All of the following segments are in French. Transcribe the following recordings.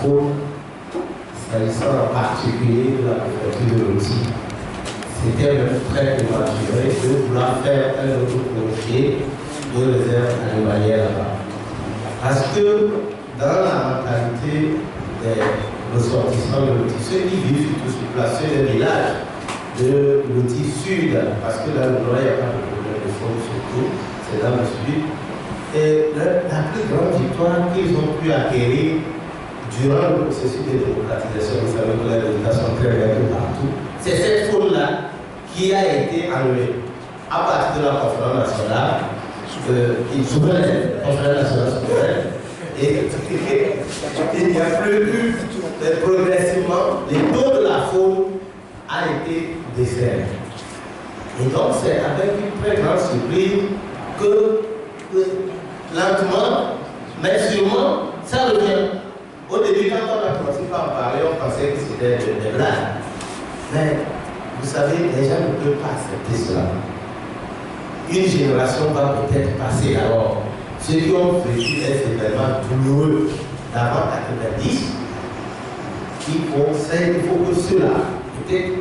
faune, s'agissant en particulier de la préfecture de l'outil. C'était même très prématuré de vouloir faire un autre projet de réserve animalière là-bas. Parce que dans la mentalité des ressortissants de l'outil, ceux qui vivent surtout sur place, ceux des villages de l'outil sud, parce que là, le nord, il n'y a pas de problème de faune surtout, c'est dans le sud. Et la plus grande victoire qu'ils ont pu acquérir durant le processus de démocratisation, vous savez que la législation très bien partout, c'est cette faune-là qui a été enlevée à partir de la conférence nationale souveraine, conférence nationale souveraine, et il n'y a plus eu progressivement, les taux de la faune a été décerné. Et donc c'est avec une très grande surprise que lentement, mais sûrement, ça revient. Au début, quand on a commencé par en parler, on pensait que c'était des blagues. Mais vous savez, les gens ne peuvent pas accepter cela. Une génération va peut-être passer alors. Ceux qui ont vécu des événements douloureux d'avant 90, il faut que ceux-là, peut-être,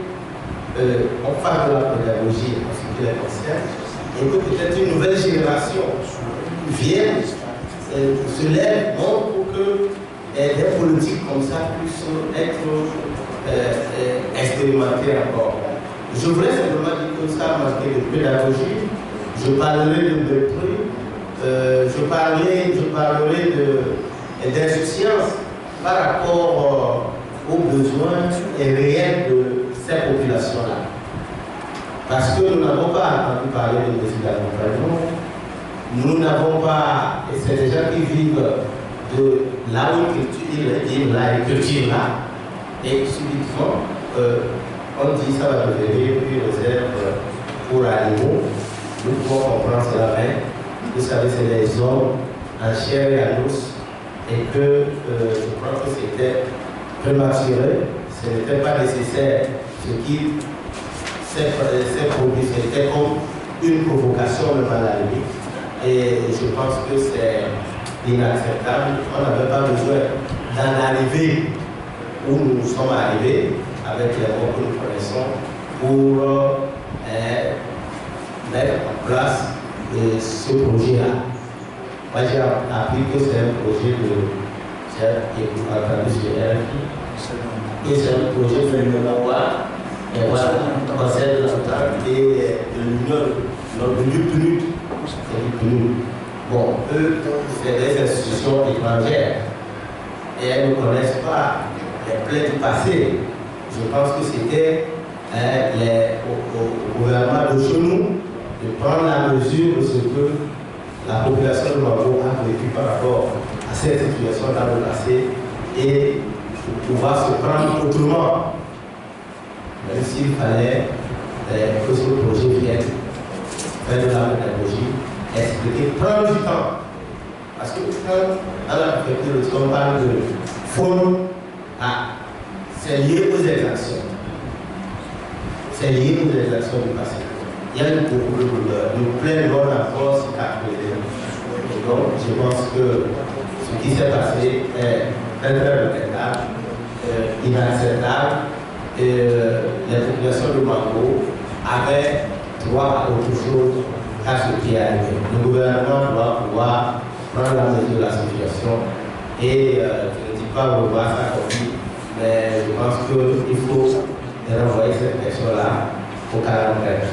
on parle de la pédagogie en ce qui les concerne, et que peut-être une nouvelle génération vienne, se lève, pour que des politiques comme ça puissent être expérimentées encore. Je voulais simplement dire que ça manquait de pédagogie. Je parlerai de mépris, je parlerai d'insouciance par rapport aux besoins réels de ces populations-là. Parce que nous n'avons pas entendu parler de mesures d'accompagnement, nous n'avons pas, et c'est des gens qui vivent de l'agriculture là, et subitement, on dit ça va devenir une réserve pour animaux. Nous pouvons comprendre cela, mais vous savez, c'est des hommes en chair et en os, et que je crois que c'était prématuré, ce n'était pas nécessaire. Ce qui s'est produit, c'était comme une provocation de maladie, et je pense que c'est inacceptable. On n'avait pas besoin d'en arriver où nous sommes arrivés avec les mots que nous connaissons pour mettre en place ce projet-là. Moi, j'ai appris que c'est un projet j'ai entendu sur RFI, et c'est un projet féminin, et voilà, on conseil de l'entente et de l'union, bon, eux, c'est des institutions étrangères, et elles ne connaissent pas les plaies du passé. Je pense que c'était au gouvernement de chez nous de prendre la mesure de ce que la population de Mambo a vécu par rapport à cette situation dans le passé et de pouvoir se prendre autrement, même s'il fallait que ce projet vienne faire de la pédagogie, expliquer, prendre du temps. Parce que quand dans la préfecture, on parle de faune, c'est lié aux exactions. C'est lié aux exactions du passé. Il y a une pleine bonne encore cicatrisée. Et donc, je pense que ce qui s'est passé est très regrettable, inacceptable. Et les populations de Mambo avaient droit à autre chose qu'à ce qui est arrivé. Le gouvernement doit pouvoir prendre la mesure de la situation et je ne dis pas revoir ça comme dit, mais je pense qu'il faut renvoyer cette question-là au 44.